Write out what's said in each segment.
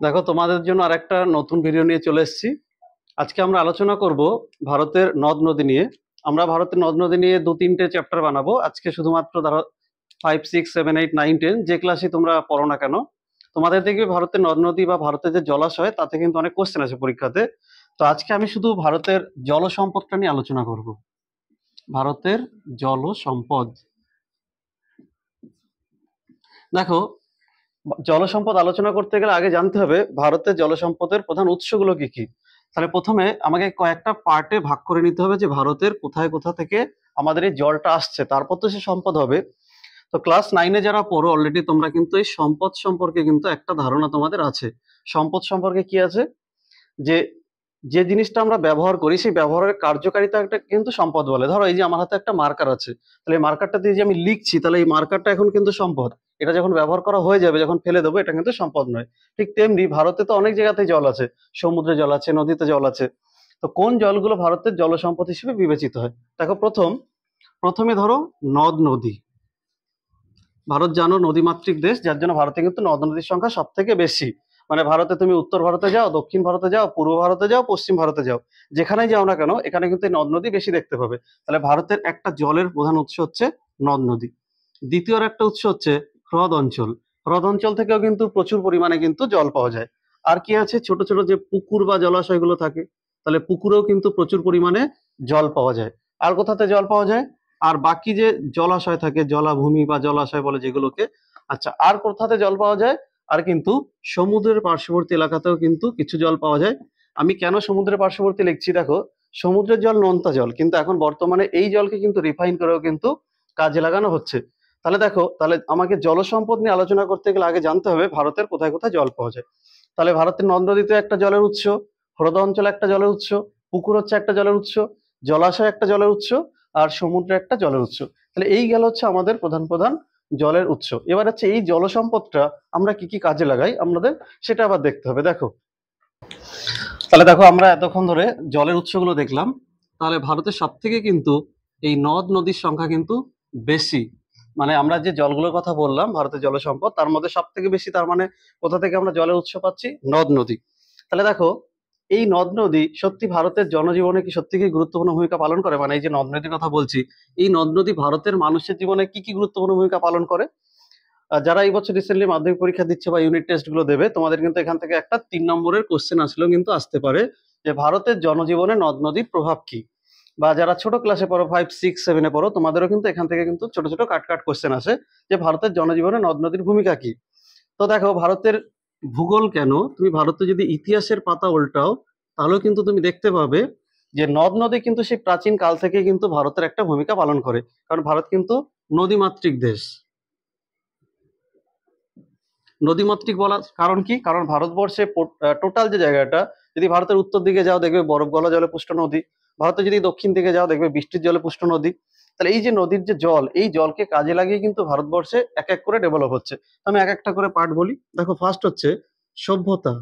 দেখো, তোমাদের জন্য আরেকটা নতুন ভিডিও নিয়ে চলে এসেছি। আজকে আমরা আলোচনা করব ভারতের নদ নদী নিয়ে। আমরা ভারতের নদ নদী নিয়ে দু তিনটে চ্যাপ্টার বানাবো আজকে। শুধুমাত্র ধরো 5, 6, 7, 8, 9, 10 যে ক্লাসই তোমরা পড়ো না কেন, তোমাদের দেখবে ভারতের নদ নদী বা ভারতের যে জলাশয় তাতে কিন্তু অনেক কোশ্চেন আছে পরীক্ষাতে। তো আজকে আমি শুধু ভারতের জল সম্পদটা নিয়ে আলোচনা করব। ভারতের জল সম্পদ। দেখো, জলসম্পদ আলোচনা করতে গেলে আগে জানতে হবে ভারতের জলসম্পদের প্রধান উৎসগুলো কি কি। তাহলে প্রথমে আমাকে কয়েকটা পার্টে ভাগ করে নিতে হবে যে ভারতের কোথায় কোথা থেকে আমাদের এই জলটা আসছে, তারপর তো সে সম্পদ হবে। তো ক্লাস 9-এ যারা পড়ো অলরেডি তোমরা কিন্তু এই সম্পদ সম্পর্কে কিন্তু একটা ধারণা তোমাদের আছে। সম্পদ সম্পর্কে কি আছে? যে যে জিনিসটা আমরা ব্যবহার করি সেই ব্যবহারের কার্যকারিতাটা কিন্তু সম্পদ বলে। ধরো এই যে আমার হাতে একটা মার্কার আছে, তাহলে এই মার্কারটা দিয়ে যে আমি লিখছি, তাহলে এই মার্কারটা এখন কিন্তু সম্পদ। এটা যখন ব্যবহার করা হয়ে যাবে, যখন ফেলে দেবো, এটা কিন্তু সম্পদ নয়। ঠিক তেমনি ভারতে তো অনেক জায়গাতেই জল আছে, সমুদ্রে জল আছে, নদীতে জল আছে। তো কোন জলগুলো ভারতের জল সম্পদ হিসেবে বিবেচিত হয়? দেখো, প্রথমে ধরো নদ নদী। ভারত জানো নদীমাতৃক দেশ, যার জন্য ভারতে কিন্তু নদ নদীর সংখ্যা সব থেকে বেশি। মানে ভারতে তুমি উত্তর ভারতে যাও, দক্ষিণ ভারতে যাও, পূর্ব ভারতে যাও, পশ্চিম ভারতে যাও, যেখানেই যাও না কেন এখানে কিন্তু এই নদ নদী বেশি দেখতে পাবে। তাহলে ভারতের একটা জলের প্রধান উৎস হচ্ছে নদ নদী। দ্বিতীয় একটা উৎস হচ্ছে হ্রদ অঞ্চল। হ্রদ অঞ্চল থেকেও কিন্তু প্রচুর পরিমাণে কিন্তু জল পাওয়া যায়। আর কি আছে? ছোট ছোট যে পুকুর বা জলাশয়গুলো থাকে, তাহলে পুকুরেও কিন্তু প্রচুর পরিমাণে জল পাওয়া যায়। আর কোথাতে জল পাওয়া যায়? আর বাকি যে জলাশয় থাকে, জলাভূমি বা জলাশয় বলে যেগুলোকে, আচ্ছা, আর কোথাতে জল পাওয়া যায়? আর কিন্তু সমুদ্রের পার্শ্ববর্তী এলাকাতেও কিন্তু কিছু জল পাওয়া যায়। আমি কেন সমুদ্রের পার্শ্ববর্তী লিখছি? দেখো, সমুদ্রের জল নোনতা জল, কিন্তু এখন বর্তমানে এই জলকে কিন্তু রিফাইন করেও কিন্তু কাজে লাগানো হচ্ছে। তাহলে দেখো, তাহলে আমাকে জল সম্পদ নিয়ে আলোচনা করতে গেলে আগে জানতে হবে ভারতের কোথায় কোথায় জল পাওয়া যায়। তাহলে ভারতের নদ নদীতে একটা জলের উৎস, হ্রদ অঞ্চল একটা জলের উৎস, পুকুর হচ্ছে একটা জলের উৎস, জলাশয় একটা জলের উৎস, আর সমুদ্রে একটা জলের উৎস। তাহলে এই গেল হচ্ছে আমাদের প্রধান প্রধান জলের উৎস। এবার হচ্ছে এই জল সম্পদটা আমরা কি কি কাজে লাগাই আমাদের, সেটা আবার দেখতে হবে। দেখো, তাহলে দেখো, আমরা এতক্ষণ ধরে জলের উৎসগুলো দেখলাম। তাহলে ভারতের সব থেকে কিন্তু এই নদ নদীর সংখ্যা কিন্তু বেশি। মানে আমরা যে জলগুলোর কথা বললাম ভারতের জল সম্পদ, তার মধ্যে সব থেকে বেশি, তার মানে কোথা থেকে আমরা জলের উৎস পাচ্ছি? নদ নদী। তাহলে দেখো, এই নদ নদী সত্যি ভারতের জনজীবনে কি সত্যি কি গুরুত্বপূর্ণ ভূমিকা পালন করে? মানে এই যে নদ নদীর কথা বলছি, এই নদ নদী ভারতের মানুষের জীবনে কি কি গুরুত্বপূর্ণ ভূমিকা পালন করে? যারা এই বছর রিসেন্টলি মাধ্যমিক পরীক্ষা দিচ্ছে বা ইউনিট টেস্ট গুলো দেবে, তোমাদের কিন্তু এখান থেকে একটা 3 নম্বরের কোশ্চেন আসলেও কিন্তু আসতে পারে যে ভারতের জনজীবনে নদ নদীর প্রভাব কি। বা যারা ছোট ক্লাসে পড়ো, 5, 6, 7-এ পড়ো, তোমাদেরও কিন্তু এখান থেকে কিন্তু ছোট ছোট কাট কাট কোশ্চেন আসে যে ভারতের জনজীবনে নদ নদীর ভূমিকা কি। তো দেখো, ভারতের ভূগোল কেন, তুমি ভারতে যদি ইতিহাসের পাতা উল্টাও, তাহলেও কিন্তু তুমি দেখতে পাবে যে নদ নদী কিন্তু সেই প্রাচীন কাল থেকে কিন্তু ভারতের একটা ভূমিকা পালন করে। কারণ ভারত কিন্তু নদীমাতৃক দেশ। নদীমাতৃক বলার কারণ কি? কারণ ভারতবর্ষে টোটাল যে জায়গাটা, যদি ভারতের উত্তর দিকে যাও দেখবে বরফ গলা জলে পুষ্ট নদী, ভারতে যদি দক্ষিণ দিকে যাও দেখবে বৃষ্টির জলে পুষ্ট নদী। তাহলে এই যে নদীর যে জল, এই জলকে কাজে লাগিয়ে কিন্তু ভারতবর্ষে এক এক করে ডেভেলপ হচ্ছে। আমি এক একটা করে পার্ট বলি। দেখো, ফার্স্ট হচ্ছে সভ্যতা।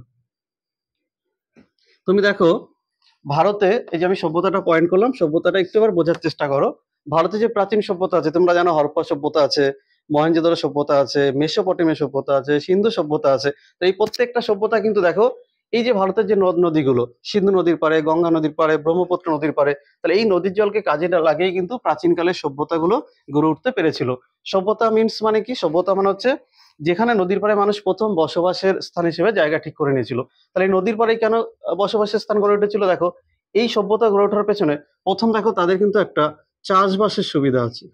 তুমি দেখো, ভারতে এই যে আমি সভ্যতাটা পয়েন্ট করলাম, সভ্যতাটা একটু এবার বোঝার চেষ্টা করো। ভারতে যে প্রাচীন সভ্যতা আছে, তোমরা জানো হরপ্পা সভ্যতা আছে, মহেঞ্জোদারো সভ্যতা আছে, মেসোপটেমিয়া সভ্যতা আছে, সিন্ধু সভ্যতা আছে। তো এই প্রত্যেকটা সভ্যতা কিন্তু দেখো, এই যে ভারতের যে নদ নদীগুলো, সিন্ধু নদীর পারে, গঙ্গা নদীর পারে, ব্রহ্মপুত্র নদীর পারে, তাহলে এই নদীর জলকে কাজে লাগিয়ে কিন্তু প্রাচীনকালের সভ্যতাগুলো গড়ে উঠতে পেরেছিল। সভ্যতা মিন্স মানে কি? সভ্যতা মানে হচ্ছে যেখানে নদীর পাড়ে মানুষ প্রথম বসবাসের স্থান হিসেবে জায়গা ঠিক করে নিয়েছিল। তাহলে এই নদীর পাড়ে কেন বসবাসের স্থান গড়ে উঠেছিল? দেখো, এই সভ্যতা গড়ে ওঠার পেছনে প্রথম দেখো তাদের কিন্তু একটা চাষবাসের সুবিধা আছে।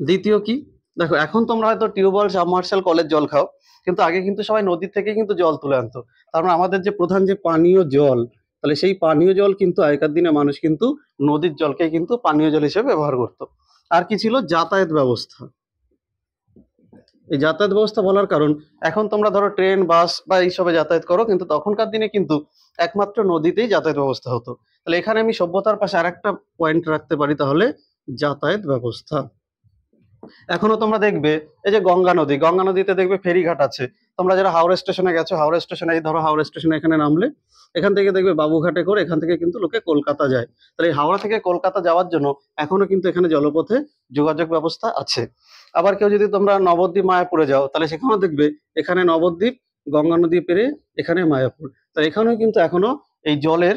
দ্বিতীয় কি? দেখো, এখন তোমরা হয়তো টিউবওয়েল, সাবমার্শাল, কলের জল খাও, কিন্তু আগে কিন্তু সবাই নদী থেকে কিন্তু জল তুলে আনতো। তার মানে আমাদের যে প্রধান যে পানীয় জল, তাহলে সেই পানীয় জল কিন্তু আগেকার দিনে মানুষ কিন্তু নদীর জলকে কিন্তু পানীয় জল হিসেবে ব্যবহার করতো। আর কি ছিল? যাতায়াত ব্যবস্থা। এই যাতায়াত ব্যবস্থা বলার কারণ, এখন তোমরা ধরো ট্রেন, বাস বা এইসবে যাতায়াত করো, কিন্তু তখনকার দিনে কিন্তু একমাত্র নদীতেই যাতায়াত ব্যবস্থা হতো। তাহলে এখানে আমি সভ্যতার পাশে আরেকটা পয়েন্ট রাখতে পারি, তাহলে যাতায়াত ব্যবস্থা। এখনো তোমরা দেখবে এই যে গঙ্গা নদী, গঙ্গা নদীতে দেখবে ফেরিঘাট আছে। তোমরা যারা হাওড়া স্টেশনে গেছো, হাওড়া স্টেশনে, এই ধরো হাওড়া স্টেশনে এখানে নামলে, এখান থেকে দেখবে বাবুঘাটে করে এখান থেকে কিন্তু লোকে কলকাতা যায়। তাহলে এই হাওড়া থেকে কলকাতা যাওয়ার জন্য এখনো কিন্তু এখানে জলপথে যোগাযোগ ব্যবস্থা আছে। আবার কেউ যদি তোমরা নবদ্বীপ মায়াপুরে যাও, তাহলে সেখানেও দেখবে এখানে নবদ্বীপ, গঙ্গা নদী পেরিয়ে এখানে মায়াপুর। তাহলে এখানেও কিন্তু এখনো এই জলের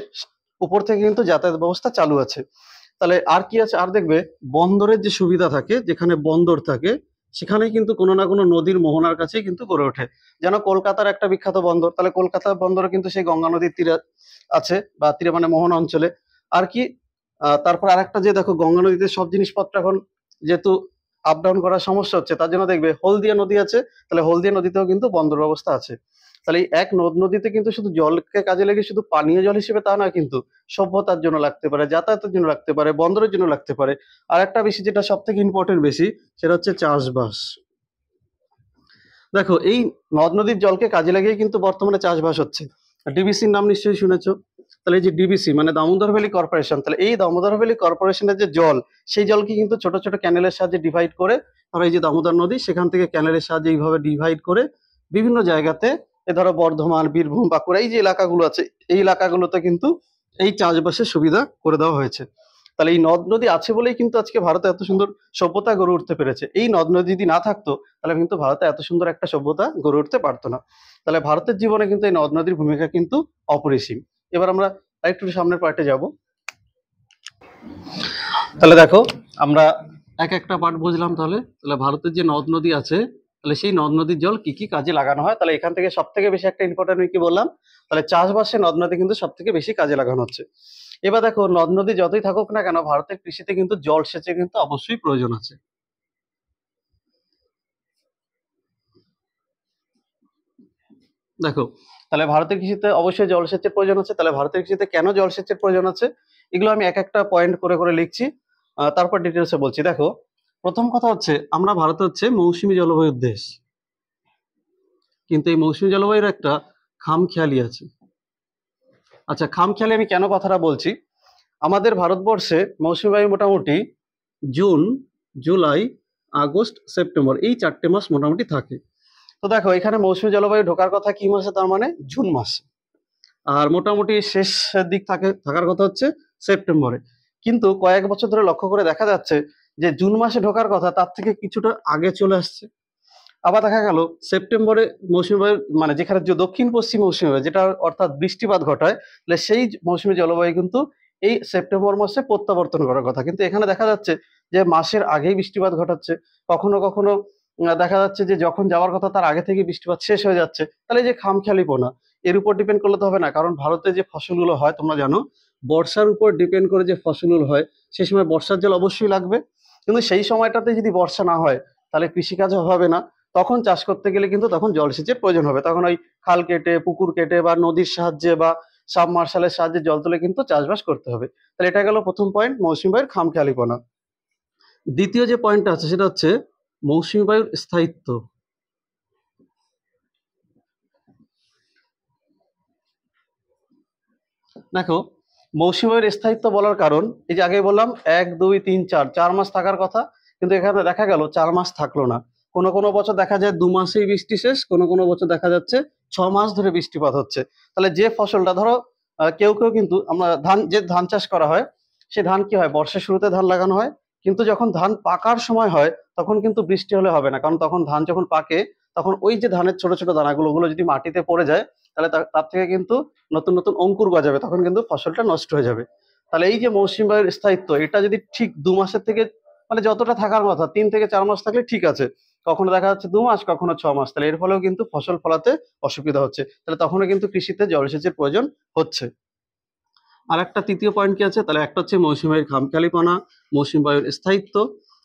উপর থেকে কিন্তু যাতায়াত ব্যবস্থা চালু আছে। তাহলে আর কি আছে, আর দেখবে বন্দরের যে সুবিধা থাকে, যেখানে বন্দর থাকে সেখানেই কিন্তু কোনো না কোনো নদীর মোহনার কাছেই কিন্তু গড়ে ওঠে। যেন কলকাতার একটা বিখ্যাত বন্দর, তাহলে কলকাতার বন্দরে কিন্তু সেই গঙ্গা নদীর তীরে আছে, বা তীরে মানে মোহনা অঞ্চলে। আর কি তারপর আরেকটা যে দেখো, গঙ্গা নদীতে সব জিনিসপত্র এখন যেহেতু আপ ডাউন করার সমস্যা হচ্ছে, তার জন্য দেখবে হলদিয়া নদী আছে, তাহলে হলদিয়া নদীতেও কিন্তু বন্দর ব্যবস্থা আছে। তাহলে এই এক নদ নদীতে কিন্তু শুধু জলকে কাজে লেগে শুধু পানীয় জল হিসেবে তা নয়, কিন্তু সভ্যতার জন্য লাগতে পারে, যাতায়াতের জন্য লাগতে পারে, বন্দরের জন্য লাগতে পারে। আর একটা বেশি, যেটা সব থেকে ইম্পর্টেন্ট বেশি, সেটা হচ্ছে চাষবাস। দেখো এই নদ নদীর জলকে কাজে লাগিয়ে কিন্তু বর্তমানে চাষবাস হচ্ছে। ডিবিসির নাম নিশ্চয়ই শুনেছো। তাহলে এই যে ডিবিসি মানে দামোদর ভ্যালি কর্পোরেশন, তাহলে এই দামোদর ভ্যালি কর্পোরেশনের যে জল, সেই জলকে কিন্তু ছোট ছোট ক্যানেলের সাহায্যে ডিভাইড করে, ধরো এই যে দামোদর নদী, সেখান থেকে ক্যানেলের সাহায্যে এইভাবে ডিভাইড করে বিভিন্ন জায়গাতে, এ ধরো বর্ধমান, বীরভূম, বাঁকুড়া, এই যে এলাকাগুলো আছে, এই এলাকাগুলোতে কিন্তু এই চাষবাসের সুবিধা করে দেওয়া হয়েছে। তাহলে এই নদ নদী আছে বলেই কিন্তু আজকে ভারতে এত সুন্দর সভ্যতা গড়ে উঠতে পেরেছে। এই নদ নদী যদি না থাকতো, তাহলে কিন্তু ভারতে এত সুন্দর একটা সভ্যতা গড়ে উঠতে পারতো না। তাহলে ভারতের জীবনে কিন্তু এই নদ নদীর ভূমিকা কিন্তু অপরিসীম। এবার আমরা আরেকটু সামনের পার্টে যাব। তাহলে দেখো আমরা এক একটা পার্ট বুঝলাম। তাহলে তাহলে ভারতের যে নদ নদী আছে, তাহলে সেই নদ নদীর জল কি কি কাজে লাগানো হয়। তাহলে এখান থেকে সব থেকে বেশি একটা ইম্পর্টেন্ট কি বললাম, তাহলে চাষবাসে নদ নদী কিন্তু সব থেকে বেশি কাজে লাগানো হচ্ছে। এবার দেখো নদ নদী যতই থাকুক না কেন, ভারতের কৃষিতে কিন্তু জলসেচের কিন্তু অবশ্যই প্রয়োজন আছে। দেখো তাহলে ভারতের কৃষিতে অবশ্যই জলসেচের প্রয়োজন আছে। তাহলে ভারতের কৃষিতে কেন জলসেচের প্রয়োজন আছে, এগুলো আমি এক একটা পয়েন্ট করে করে লিখছি, তারপর ডিটেলসে বলছি। দেখো প্রথম কথা হচ্ছে, আমরা ভারত হচ্ছে মৌসুমী জলবায়ুর দেশ, কিন্তু এই মৌসুমী জলবায়ুর একটা খামখেয়ালি আছে। আচ্ছা, খামখেয়ালি আমি কেন কথাটা বলছি, আমাদের ভারতবর্ষে মৌসুমী বায়ু মোটামুটি জুন, জুলাই, আগস্ট, সেপ্টেম্বর, এই 4টে মাস মোটামুটি থাকে। তো দেখো এখানে মৌসুমী জলবায়ু ঢোকার কথা কি মাসে, তার মানে জুন মাসে, আর মোটামুটি শেষের দিক থাকার কথা হচ্ছে সেপ্টেম্বরে। কিন্তু কয়েক বছর ধরে লক্ষ্য করে দেখা যাচ্ছে যে জুন মাসে ঢোকার কথা তার থেকে কিছুটা আগে চলে আসছে। আবার দেখা গেল সেপ্টেম্বরে মৌসুমী বায়ু মানে যেখানে যে দক্ষিণ পশ্চিম মৌসুমী বায়ু, যেটা অর্থাৎ বৃষ্টিপাত ঘটায়, তাহলে সেই মৌসুমী জলবায়ু কিন্তু এই সেপ্টেম্বর মাসে প্রত্যাবর্তন করার কথা, কিন্তু এখানে দেখা যাচ্ছে যে মাসের আগেই বৃষ্টিপাত ঘটাচ্ছে। কখনো কখনো দেখা যাচ্ছে যে যখন যাওয়ার কথা তার আগে থেকে বৃষ্টিপাত শেষ হয়ে যাচ্ছে। তাহলে এই যে খামখেয়ালিপনা, এর উপর ডিপেন্ড করলে তো হবে না, কারণ ভারতে যে ফসলগুলো হয় তোমরা জানো, বর্ষার উপর ডিপেন্ড করে যে ফসলগুলো হয়, সেই সময় বর্ষার জল অবশ্যই লাগবে। কিন্তু সেই সময়টাতে যদি বর্ষা না হয়, তাহলে কৃষিকাজও হবে না। তখন চাষ করতে গেলে কিন্তু তখন জলসেচের প্রয়োজন হবে। তখন ওই খাল কেটে, পুকুর কেটে, বা নদীর সাহায্যে বা সাবমার্শালের সাহায্যে জল তুলে কিন্তু চাষবাস করতে হবে। তাহলে এটা গেল প্রথম পয়েন্ট, মৌসুমী বায়ুর খামখেয়ালিপনা। দ্বিতীয় যে পয়েন্টটা আছে সেটা হচ্ছে মৌসুমী বায়ুর স্থায়িত্ব। দেখো মৌসুমী বায়ুর স্থায়িত্ব বলার কারণ, এই যে আগে বললাম 1, 2, 3, 4 4 মাস থাকার কথা, কিন্তু এখানে দেখা গেল 4 মাস থাকলো না। কোনো কোনো বছর দেখা যায় 2 মাসেই বৃষ্টি শেষ, কোনো কোনো বছর দেখা যাচ্ছে 6 মাস ধরে বৃষ্টিপাত হচ্ছে। তাহলে যে ফসলটা ধরো কেউ কেউ কিন্তু আমরা ধান চাষ করা হয়, সে ধান কি হয়, বর্ষার শুরুতে ধান লাগানো হয়, কিন্তু যখন ধান পাকার সময় হয় তখন কিন্তু বৃষ্টি হলে হবে না, কারণ তখন ধান যখন পাকে, তখন ওই যে ধানের ছোট ছোট দানাগুলো, ওগুলো যদি মাটিতে পড়ে যায়, তাহলে তার থেকে কিন্তু নতুন নতুন অঙ্কুর গজাবে, তখন কিন্তু ফসলটা নষ্ট হয়ে যাবে। তাহলে এই যে মৌসুমী বায়ুর স্থায়িত্ব, এটা যদি ঠিক 2 মাসের থেকে মানে যতটা থাকার কথা 3 থেকে 4 মাস থাকলে ঠিক আছে, কখনো দেখা যাচ্ছে 2 মাস, কখনো 6 মাস, তাহলে এর ফলেও কিন্তু ফসল ফলাতে অসুবিধা হচ্ছে। তাহলে তখনও কিন্তু কৃষিতে জলসেচের প্রয়োজন হচ্ছে। আর একটা তৃতীয় পয়েন্ট কি আছে, তাহলে একটা হচ্ছে মৌসুমী বায়ুর খামখেয়ালিপনা, মৌসুমী বায়ুর স্থায়িত্ব।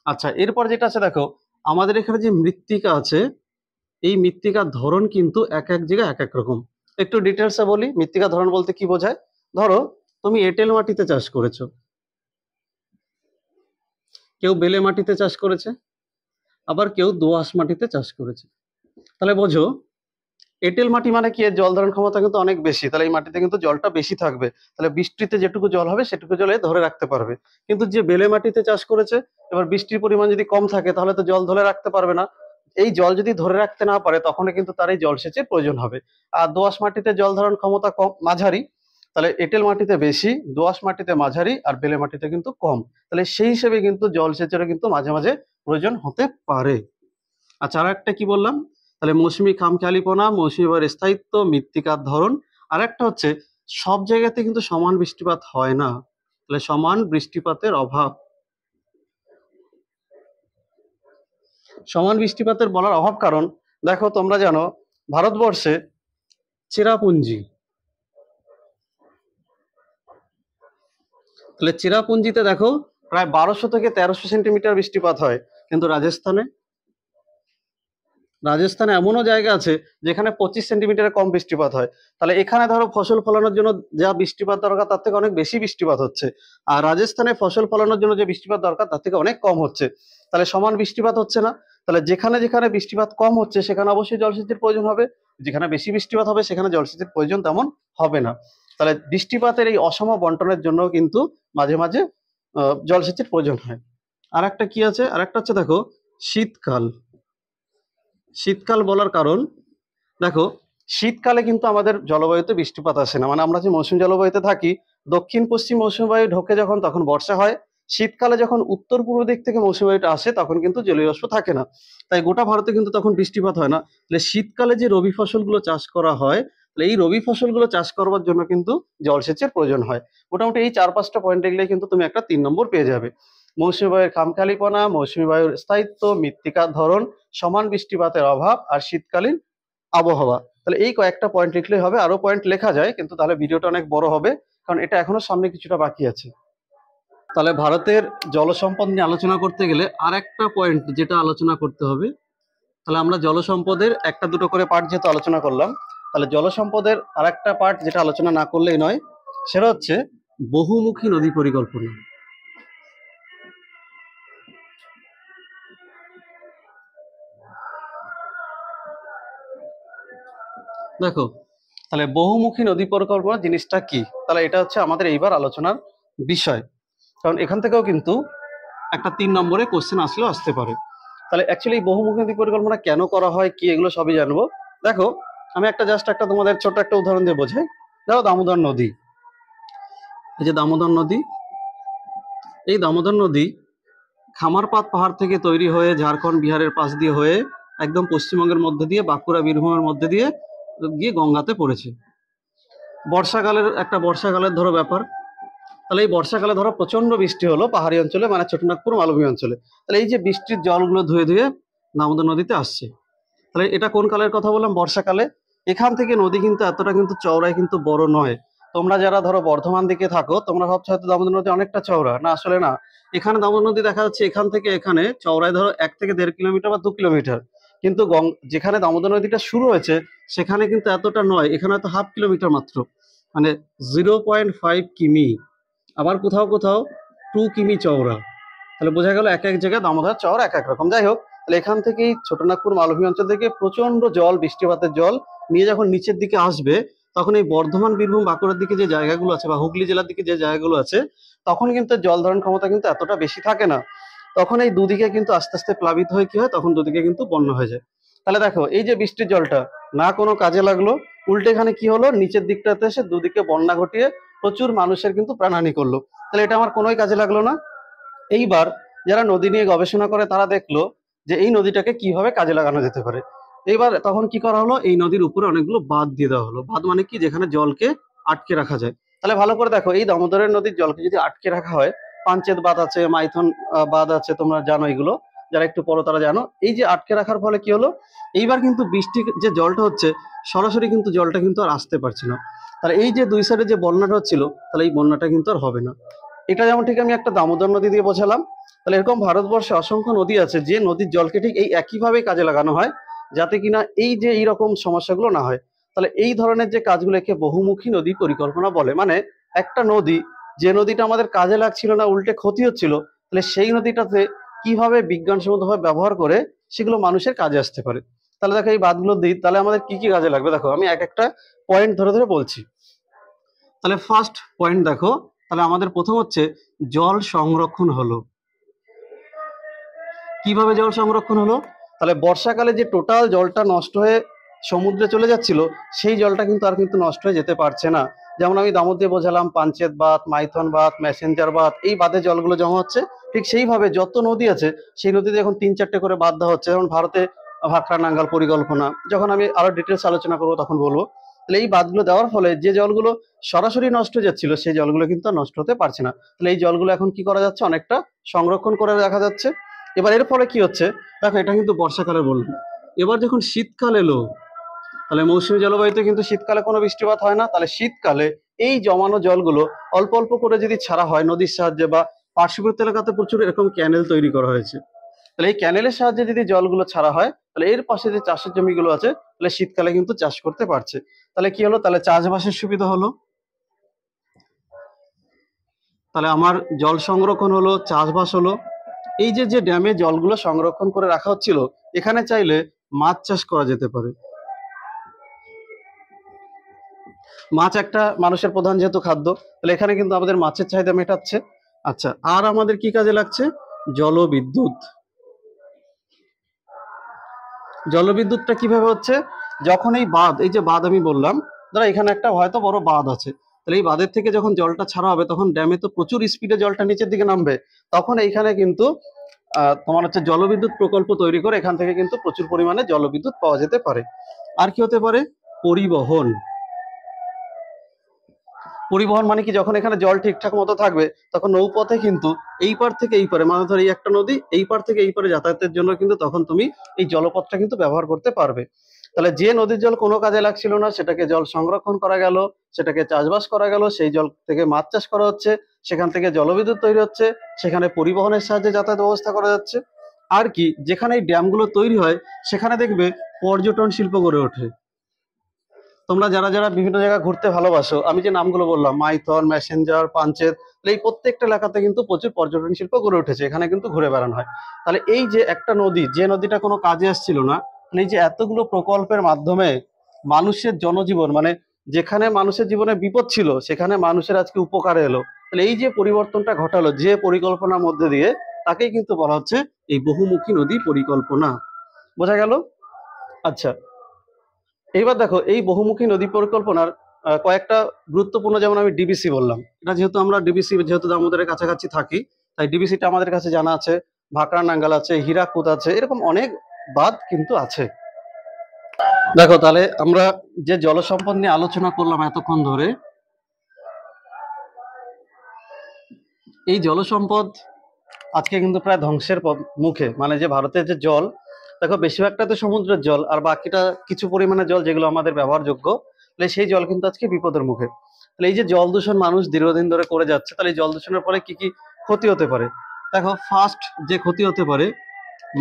আচ্ছা, এরপর যেটা আছে দেখো, আমাদের এখানে যে মৃত্তিকা আছে, এই মৃত্তিকার ধরন কিন্তু এক এক জায়গায় এক এক রকম। একটু ডিটেলসে বলি, মৃত্তিকার ধরন বলতে কি বোঝায়। ধরো তুমি এঁটেল মাটিতে চাষ করেছো, কেউ বেলে মাটিতে চাষ করেছে, আবার কেউ দোআঁশ মাটিতে চাষ করেছে। তাহলে বোঝো এঁটেল মাটি মানে কি, এর জল ধারণ ক্ষমতা কিন্তু অনেক বেশি, তাহলে এই মাটিতে কিন্তু জলটা বেশি থাকবে, তাহলে বৃষ্টিতে যেটুকু জল হবে সেটুকু জলে ধরে রাখতে পারবে। কিন্তু যে বেলে মাটিতে চাষ করেছে, এবার বৃষ্টির পরিমাণ যদি কম থাকে তাহলে তো জল ধরে রাখতে পারবে না। এই জল যদি ধরে রাখতে না পারে তখন কিন্তু তার এই জলসেচের প্রয়োজন হবে। আর দোআঁশ মাটিতে জল ধারণ ক্ষমতা কম, মাঝারি, তাহলে এঁটেল মাটিতে বেশি, দোআঁশ মাটিতে মাঝারি, আর বেলে মাটিতে কিন্তু কম। তাহলে সেই হিসেবে কিন্তু জলসেচেরও কিন্তু মাঝে মাঝে প্রয়োজন হতে পারে। আচ্ছা, আর একটা কি বললাম, তাহলে মৌসুমী খামখেয়ালিপনা, মৌসুমী বায়ুর স্থায়িত্ব, মৃত্তিকার ধরন, আর একটা হচ্ছে সব জায়গাতে কিন্তু সমান বৃষ্টিপাত হয় না, তাহলে সমান বৃষ্টিপাতের অভাব। সমান বৃষ্টিপাতের বলার অভাব কারণ দেখো, তোমরা জানো ভারতবর্ষে চেরাপুঞ্জি, তাহলে চেরাপুঞ্জিতে দেখো প্রায় 1200 থেকে 1300 সেন্টিমিটার বৃষ্টিপাত হয়, কিন্তু রাজস্থানে এমনও জায়গা আছে যেখানে 25 সেন্টিমিটারের কম বৃষ্টিপাত হয়। তাহলে এখানে ধরো ফসল ফলানোর জন্য যা বৃষ্টিপাত দরকার তার থেকে অনেক বেশি বৃষ্টিপাত হচ্ছে, আর রাজস্থানে ফসল ফলানোর জন্য যে বৃষ্টিপাত দরকার তার থেকে অনেক কম হচ্ছে, তাহলে সমান বৃষ্টিপাত হচ্ছে না। তাহলে যেখানে যেখানে বৃষ্টিপাত কম হচ্ছে সেখানে অবশ্যই জলসেচের প্রয়োজন হবে, যেখানে বেশি বৃষ্টিপাত হবে সেখানে জলসেচের প্রয়োজন তেমন হবে না। তাহলে বৃষ্টিপাতের এই অসম বন্টনের জন্য কিন্তু মাঝে মাঝে জলসেচের প্রয়োজন হয়। আর একটা কি আছে, আর একটা হচ্ছে দেখো শীতকাল। শীতকাল বলার কারণ দেখো, শীতকালে কিন্তু আমাদের জলবায়ুতে বৃষ্টিপাত আসে না, মানে আমরা যে মৌসুমী জলবায়ুতে থাকি, দক্ষিণ পশ্চিম মৌসুমী বায়ু ঢোকে যখন তখন বর্ষা হয়, শীতকালে যখন উত্তর পূর্ব দিক থেকে মৌসুমী বায়ুটা আসে তখন কিন্তু জলীয় বাষ্প থাকে না, তাই গোটা ভারতে কিন্তু তখন বৃষ্টিপাত হয় না। তাহলে শীতকালে যে রবি ফসলগুলো চাষ করা হয়, তাহলে এই রবি ফসলগুলো চাষ করবার জন্য কিন্তু জলসেচের প্রয়োজন হয়। মোটামুটি এই 4-5টা পয়েন্ট দেখলে কিন্তু তুমি একটা 3 নম্বর পেয়ে যাবে। মৌসুমী বায়ুর খামখেয়ালিপনা, মৌসুমী বায়ুর স্থায়িত্ব, মৃত্তিকার ধরন, সমান বৃষ্টিপাতের অভাব, আর শীতকালীন আবহাওয়া। তাহলে এই কয়েকটা পয়েন্ট লিখলেই হবে, আরো পয়েন্ট লেখা যায় কিন্তু তাহলে ভিডিওটা অনেক বড় হবে, কারণ এটা এখনো সামনে কিছুটা বাকি আছে। তাহলে ভারতের জলসম্পদ নিয়ে আলোচনা করতে গেলে আর একটা পয়েন্ট যেটা আলোচনা করতে হবে, তাহলে আমরা জলসম্পদের একটা দুটো করে পার্ট যেহেতু আলোচনা করলাম, তাহলে জলসম্পদের আর একটা পার্ট যেটা আলোচনা না করলেই নয়, সেটা হচ্ছে বহুমুখী নদী পরিকল্পনা। দেখো, তাহলে বহুমুখী নদী পরিকল্পনা জিনিসটা কি, তাহলে এটা হচ্ছে আমাদের এইবার আলোচনার বিষয়, কারণ এখান থেকেও কিন্তু একটা 3 নম্বরে কোশ্চেন আসলেও আসতে পারে। তাহলে অ্যাকচুয়ালি বহুমুখী নদী পরিকল্পনা কেন করা হয়, কি, এগুলো সবই জানবো। দেখো, আমি জাস্ট একটা তোমাদের ছোট একটা উদাহরণ দিয়ে বোঝাই। দেখো দামোদর নদী, এই যে দামোদর নদী, এই দামোদর নদী খামারপাত পাহাড় থেকে তৈরি হয়ে ঝাড়খণ্ড বিহারের পাশ দিয়ে হয়ে একদম পশ্চিমবঙ্গের মধ্যে দিয়ে বাঁকুড়া বীরভূমের মধ্যে দিয়ে গিয়ে গঙ্গাতে পড়েছে। বর্ষাকালের ধরো ব্যাপার, তাহলে এই বর্ষাকালে ধরো প্রচন্ড বৃষ্টি হলো পাহাড়ি অঞ্চলে, মানে ছোটনাগপুর মালভূমি অঞ্চলে, তাহলে এই যে বৃষ্টির জলগুলো ধুয়ে ধুয়ে দামোদর নদীতে আসছে, তাহলে এটা কোন কালের কথা বললাম, বর্ষাকালে। এখান থেকে নদী কিন্তু এতটা কিন্তু চওড়ায় কিন্তু বড় নয়। তোমরা যারা ধরো বর্ধমান দিকে থাকো তোমরা ভাবছো হয়তো দামোদর নদী অনেকটা চওড়া, না আসলে না। এখানে দামোদর নদী দেখা যাচ্ছে এখান থেকে এখানে চওড়ায় ধরো 1 থেকে 1.5 কিলোমিটার বা 2 কিলোমিটার, কিন্তু যেখানে দামোদর নদীটা শুরু হয়েছে সেখানে কিন্তু এতটা নয়, এখানে হয়তো 1/2 কিলোমিটার মাত্র, মানে 0.5 কিমি। আবার কোথাও কোথাও 2 কিমি চওড়া। তাহলে বোঝা গেল এক এক জায়গায় দামোদর চওড়া এক এক রকম। যাই হোক, তাহলে এখান থেকেই ছোটনাগপুর মালভূমি অঞ্চল থেকে প্রচন্ড জল, বৃষ্টিপাতের জল নিয়ে যখন নিচের দিকে আসবে, তখন এই বর্ধমান বীরভূম বাঁকুড়ার দিকে যে জায়গাগুলো আছে বা হুগলি জেলার দিকে যে জায়গাগুলো আছে, তখন কিন্তু জল ধারণ ক্ষমতা কিন্তু এতটা বেশি থাকে না, তখন এই দুদিকে কিন্তু আস্তে আস্তে প্লাবিত হয়ে কি হয়, তখন দুদিকে কিন্তু বন্যা হয়ে যায়। তাহলে দেখো, এই যে বৃষ্টির জলটা না কোনো কাজে লাগলো, উল্টে এখানে কি হলো, নিচের দিকটাতে এসে দুদিকে বন্যা ঘটিয়ে প্রচুর মানুষের কিন্তু প্রাণহানি করলো। তাহলে এটা আমার কোনোই কাজে লাগলো না। এইবার যারা নদী নিয়ে গবেষণা করে তারা দেখলো যে এই নদীটাকে কিভাবে কাজে লাগানো যেতে পারে। এইবার তখন কি করা হলো, এই নদীর উপরে অনেকগুলো বাঁধ দিয়ে দেওয়া হলো। বাঁধ মানে কি, যেখানে জলকে আটকে রাখা যায়। তাহলে ভালো করে দেখো, এই দামোদরের নদীর জলকে যদি আটকে রাখা হয়, পাঞ্চেত বাঁধ আছে, মাইথন বাঁধ আছে, তোমরা জানো এগুলো, যারা একটু পড়ো তারা জানো। এই যে আটকে রাখার ফলে কি হলো, এইবার কিন্তু বৃষ্টির যে জলটা হচ্ছে সরাসরি কিন্তু জলটা কিন্তু আর আসতে পারছে না। তাহলে এই যে দুই সাইডে যে বন্যাটা হচ্ছিল, তাহলে এই বন্যাটা কিন্তু আর হবে না। এটা যেমন ঠিক আমি একটা দামোদর নদী দিয়ে বোঝালাম, তাহলে এরকম ভারতবর্ষে অসংখ্য নদী আছে যে নদীর জলকে ঠিক এই একইভাবে কাজে লাগানো হয়, যাতে কিনা এই যে এইরকম সমস্যাগুলো না হয়। তাহলে এই ধরনের যে কাজগুলোকে বহুমুখী নদী পরিকল্পনা বলে, মানে একটা নদী, যে নদীটা আমাদের কাজে লাগছিল না উল্টে ক্ষতি হচ্ছিল, তাহলে সেই নদীটাতে কিভাবে বিজ্ঞানসম্মতভাবে ব্যবহার করে সেগুলো মানুষের কাজে আসতে পারে। তাহলে দেখো এই বাদগুলো দিই, তাহলে আমাদের কি কি কাজে লাগবে দেখো, আমি এক একটা পয়েন্ট ধরে ধরে বলছি। তাহলে ফার্স্ট পয়েন্ট দেখো, তাহলে আমাদের প্রথম হচ্ছে জল সংরক্ষণ হলো। কিভাবে জল সংরক্ষণ হলো? তাহলে বর্ষাকালে যে টোটাল জলটা নষ্ট হয়ে সমুদ্রে চলে যাচ্ছিল, সেই জলটা কিন্তু আর কিন্তু নষ্ট হয়ে যেতে পারছে না। যেমন আমি দামোদ দিয়ে বোঝালাম, পাঞ্চেত বাঁধ, মাইথন বাঁধ, মেসেঞ্জার বাঁধ, এই বাঁধে জলগুলো জমা হচ্ছে। ঠিক সেইভাবে যত নদী আছে সেই নদীতে এখন 3-4টে করে বাঁধ দেওয়া হচ্ছে। যেমন ভারতে ভাকরা নাঙ্গাল পরিকল্পনা, যখন আমি আরো ডিটেলস আলোচনা করবো তখন বলবো। তাহলে এই বাঁধগুলো দেওয়ার ফলে যে জলগুলো সরাসরি নষ্ট হয়ে যাচ্ছিল সেই জলগুলো কিন্তু আর নষ্ট হতে পারছে না। তাহলে এই জলগুলো এখন কি করা যাচ্ছে, অনেকটা সংরক্ষণ করে রাখা যাচ্ছে। এবার এর ফলে কি হচ্ছে দেখো, এটা কিন্তু বর্ষাকালে বললাম। এবার যখন শীতকাল এলো, তাহলে মৌসুমী জলবায়ুতে কিন্তু শীতকালে কোনো বৃষ্টিপাত হয় না। তাহলে শীতকালে এই জমানো জলগুলো অল্প অল্প করে যদি ছাড়া হয় নদীর সাহায্যে, বা পার্শ্ববর্তী এলাকাতে প্রচুর এরকম ক্যানেল তৈরি করা হয়েছে, তাহলে এই ক্যানেলের সাহায্যে যদি জলগুলো ছাড়া হয়, তাহলে এর পাশে যে চাষের জমিগুলো আছে, তাহলে শীতকালে কিন্তু চাষ করতে পারছে। তাহলে কি হলো, তাহলে চাষবাসের সুবিধা হলো। তাহলে আমার জল সংরক্ষণ হলো, চাষবাস হলো। এই যে যে ড্যামে জলগুলো সংরক্ষণ করে রাখা হচ্ছিল, এখানে চাইলে মাছ চাষ করা যেতে পারে। মাছ একটা মানুষের প্রধান যেহেতু খাদ্য, তাহলে এখানে কিন্তু আমাদের মাছের চাহিদা মেটাচ্ছে। আচ্ছা, আর আমাদের কি কাজে লাগছে? জলবিদ্যুৎ। জলবিদ্যুৎটা কিভাবে হচ্ছে? যখন এই বাঁধ, এই যে বাঁধ আমি বললাম, ধরো এখানে একটা হয়তো বড় বাঁধ আছে, তাহলে এই বাঁধের থেকে যখন জলটা ছাড়া হবে, তখন ড্যামে তো প্রচুর স্পিডে জলটা নিচের দিকে নামবে। তখন এইখানে কিন্তু তোমার হচ্ছে জলবিদ্যুৎ প্রকল্প তৈরি করে এখান থেকে কিন্তু প্রচুর পরিমাণে জলবিদ্যুৎ পাওয়া যেতে পারে। আর কি হতে পারে? পরিবহন। পরিবহন মানে কি, যখন এখানে জল ঠিকঠাক মতো থাকবে, তখন নৌপথে কিন্তু এই পার থেকে এই পারে, মানে ধর এই একটা নদী, এই পার থেকে এই পারে যাতায়াতের জন্য কিন্তু তখন তুমি এই জলপথটা কিন্তু ব্যবহার করতে পারবে। তাহলে যে নদীর জল কোনো কাজে লাগছিল না, সেটাকে জল সংরক্ষণ করা গেল, সেটাকে চাষবাস করা গেল, সেই জল থেকে মাছ চাষ করা হচ্ছে, সেখান থেকে জলবিদ্যুৎ তৈরি হচ্ছে, সেখানে পরিবহনের সাহায্যে যাতায়াত ব্যবস্থা করা যাচ্ছে। আর কি, যেখানে এই ড্যামগুলো তৈরি হয়, সেখানে দেখবে পর্যটন শিল্প গড়ে ওঠে। তোমরা যারা যারা বিভিন্ন জায়গায় ঘুরতে ভালোবাসো, আমি যে নামগুলো বললাম, মাইথন, মেসেঞ্জার, পাঞ্চেত, এই প্রত্যেকটা এলাকাতে কিন্তু প্রচুর পর্যটন শিল্প গড়ে উঠেছে, এখানে কিন্তু ঘুরে বেড়ানো হয়। তাহলে এই যে একটা নদী, যে নদীটা কোনো কাজে আসছিল না, তাহলে এই যে এতগুলো প্রকল্পের মাধ্যমে মানুষের জনজীবন, মানে যেখানে মানুষের জীবনে বিপদ ছিল, সেখানে মানুষের আজকে উপকারে এলো। তাহলে এই যে পরিবর্তনটা ঘটালো যে পরিকল্পনার মধ্যে দিয়ে, তাকেই কিন্তু বলা হচ্ছে এই বহুমুখী নদী পরিকল্পনা। বোঝা গেল? আচ্ছা, এইবার দেখো এই বহুমুখী নদী পরিকল্পনার কয়েকটা গুরুত্বপূর্ণ, যেমন আমি ডিবিসি বললাম, এটা যেহেতু আমরা ডিবিসি যেহেতু দামোদরের কাছাকাছি থাকি, তাই ডিবিসিটা আমাদের কাছে জানা আছে। ভাকরা নাঙ্গাল আছে, হীরাকুদ আছে, এরকম অনেক বাঁধ কিন্তু আছে। দেখো, তাহলে আমরা যে জলসম্পদ নিয়ে আলোচনা করলাম এতক্ষণ ধরে, এই জলসম্পদ আজকে কিন্তু প্রায় ধ্বংসের মুখে। মানে যে ভারতের যে জল, দেখো বেশিরভাগটা তো সমুদ্রের জল, আর বাকিটা কিছু পরিমাণে জল যেগুলো আমাদের ব্যবহারযোগ্য, তাহলে সেই জল কিন্তু আজকে বিপদের মুখে। তাহলে এই যে জল দূষণ মানুষ দীর্ঘদিন ধরে করে যাচ্ছে, তাহলে এই জল দূষণের পরে কি কি ক্ষতি হতে পারে? দেখো, ফার্স্ট যে ক্ষতি হতে পারে,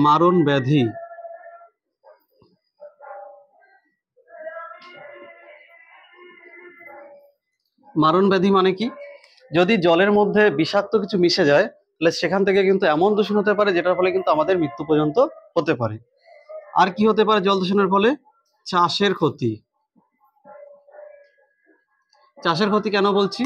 মারণ ব্যাধি। মারণ ব্যাধি মানে কি? যদি জলের মধ্যে বিষাক্ত কিছু মিশে যায়, তাহলে সেখান থেকে কিন্তু এমন দূষণ হতে পারে যেটার ফলে কিন্তু আমাদের মৃত্যু পর্যন্ত হতে পারে। আর কি হতে পারে জল দূষণের ফলে? চাষের ক্ষতি। চাষের ক্ষতি কেন বলছি?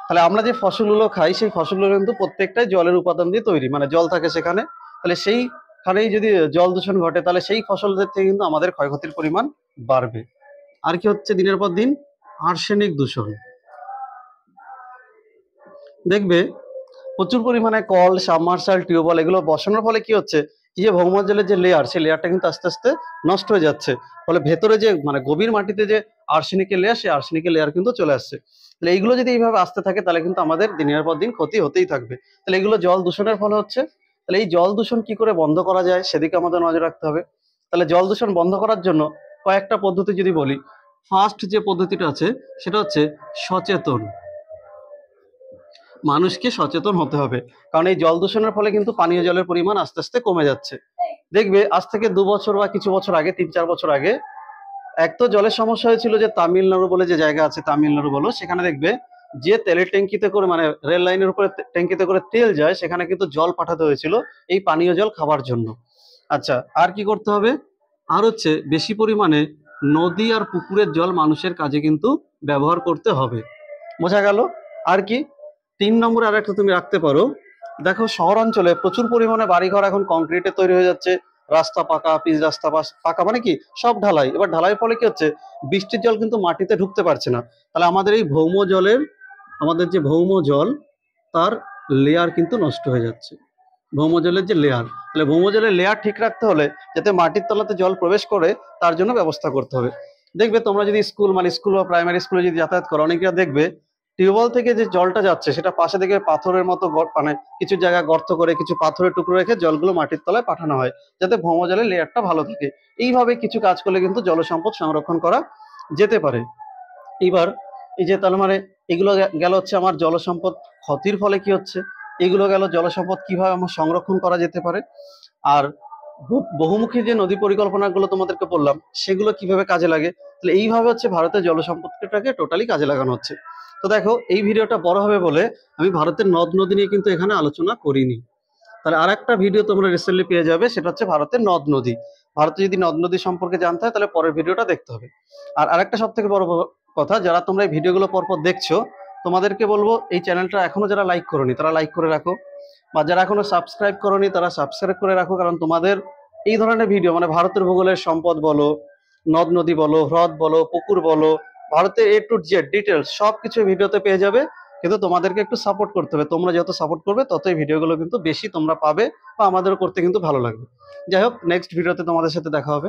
তাহলে আমরা যে ফসলগুলো খাই, সেই ফসলগুলো কিন্তু প্রত্যেকটাই জলের উপাদান দিয়ে তৈরি, মানে জল থাকে সেখানে। তাহলে সেইখানেই যদি জল দূষণ ঘটে, তাহলে সেই ফসলদের থেকে কিন্তু আমাদের ক্ষয়ক্ষতির পরিমাণ বাড়বে। আর কি হচ্ছে দিনের পর দিন? আর্সেনিক দূষণ। দেখবে প্রচুর পরিমাণে কল, সাবমার্শাল, টিউবওয়েল এগুলো বসানোর ফলে কি হচ্ছে, এই যে ভৌমজলের যে লেয়ার, সেই লেয়ারটা কিন্তু আস্তে আস্তে নষ্ট হয়ে যাচ্ছে। ফলে ভেতরে যে মানে গভীর মাটিতে যে আর্সেনিকের লেয়ার, সেই আর্সেনিকের লেয়ার কিন্তু চলে আসছে। তাহলে এইগুলো যদি এইভাবে আসতে থাকে, তাহলে কিন্তু আমাদের দিনের পর দিন ক্ষতি হতেই থাকবে। তাহলে এগুলো জল দূষণের ফলে হচ্ছে। তাহলে এই জল দূষণ কি করে বন্ধ করা যায়, সেদিকে আমাদের নজর রাখতে হবে। তাহলে জল দূষণ বন্ধ করার জন্য কয়েকটা পদ্ধতি যদি বলি, ফার্স্ট যে পদ্ধতিটা আছে সেটা হচ্ছে সচেতন। মানুষকে সচেতন হতে হবে, কারণ এই জল দূষণের ফলে কিন্তু পানীয় জলের পরিমাণ আস্তে আস্তে কমে যাচ্ছে। দেখবে আজ থেকে 2 বছর বা কিছু বছর আগে, 3-4 বছর আগে, এক তো জলের সমস্যা হয়েছিল যে তামিলনাড়ু বলে যে জায়গা আছে, তামিলনাড়ু বলো, সেখানে দেখবে যে তেলের ট্যাঙ্কিতে করে, মানে রেল লাইনের উপরে ট্যাঙ্কিতে করে তেল যায়, সেখানে কিন্তু জল পাঠাতে হয়েছিল এই পানীয় জল খাবার জন্য। আচ্ছা, আর কি করতে হবে? আর হচ্ছে বেশি পরিমাণে নদী আর পুকুরের জল মানুষের কাজে কিন্তু ব্যবহার করতে হবে। বোঝা গেল? আর কি 3 নম্বরে আর একটা তুমি রাখতে পারো, দেখো শহরাঞ্চলে প্রচুর পরিমাণে বাড়িঘর এখন কংক্রিটে তৈরি হয়ে যাচ্ছে, রাস্তা পাকা, পিচ রাস্তা পাকা মানে কি সব ঢালাই। এবার ঢালাইয়ের ফলে কি হচ্ছে, বৃষ্টির জল কিন্তু মাটিতে ঢুকতে পারছে না। তাহলে আমাদের এই ভৌম জলের, আমাদের যে ভৌম জল তার লেয়ার কিন্তু নষ্ট হয়ে যাচ্ছে, ভৌমজলের যে লেয়ার। তাহলে ভৌমজলের লেয়ার ঠিক রাখতে হলে যাতে মাটির তলাতে জল প্রবেশ করে তার জন্য ব্যবস্থা করতে হবে। দেখবে তোমরা যদি স্কুল বা প্রাইমারি স্কুলে যদি যাতায়াত করো, অনেকেরা দেখবে টিউবওয়েল থেকে যে জলটা যাচ্ছে সেটা পাশে দেখবে পাথরের মতো মানে কিছু জায়গায় গর্ত করে কিছু পাথরের টুকরো রেখে জলগুলো মাটির তলায় পাঠানো হয়, যাতে ভৌমজলের লেয়ারটা ভালো থাকে। এইভাবে কিছু কাজ করলে কিন্তু জল সম্পদ সংরক্ষণ করা যেতে পারে। এবার এই যে তার মানে এগুলো গেল হচ্ছে আমার জল সম্পদ ক্ষতির ফলে কি হচ্ছে, এগুলো গেল জল সম্পদ কিভাবে আমার সংরক্ষণ করা যেতে পারে। আর বহুমুখী যে নদী পরিকল্পনাগুলো তোমাদেরকে বললাম সেগুলো কিভাবে কাজে লাগে। তাহলে এইভাবে হচ্ছে ভারতের জল সম্পদটাকে টোটালি কাজে লাগানো হচ্ছে। তো দেখো এই ভিডিওটা বড় হবে বলে আমি ভারতের নদ নদী নিয়ে কিন্তু এখানে আলোচনা করিনি। তাহলে আর একটা ভিডিও তোমরা রিসেন্টলি পেয়ে যাবে, সেটা হচ্ছে ভারতের নদ নদী। ভারতে যদি নদ নদী সম্পর্কে জানতে হয় তাহলে পরের ভিডিওটা দেখতে হবে। আর আরেকটা সব থেকে বড় কথা, যারা তোমরা এই ভিডিওগুলো পরপর দেখছো তোমাদেরকে বলবো এই চ্যানেলটা এখনো যারা লাইক করোনি তারা লাইক করে রাখো, বা যারা এখনো সাবস্ক্রাইব করোনি তারা সাবস্ক্রাইব করে রাখো। কারণ তোমাদের এই ধরনের ভিডিও মানে ভারতের ভূগোলের সম্পদ বলো, নদ নদী বলো, হ্রদ বলো, পুকুর বলো, ভারতের A to Z ডিটেলস সবকিছু ভিডিওতে পেয়ে যাবে। কিন্তু তোমাদেরকে একটু সাপোর্ট করতে হবে, তোমরা যত সাপোর্ট করবে ততই ভিডিওগুলো কিন্তু বেশি তোমরা পাবে, বা আমাদেরও করতে কিন্তু ভালো লাগবে। যাই হোক, নেক্সট ভিডিওতে তোমাদের সাথে দেখা হবে।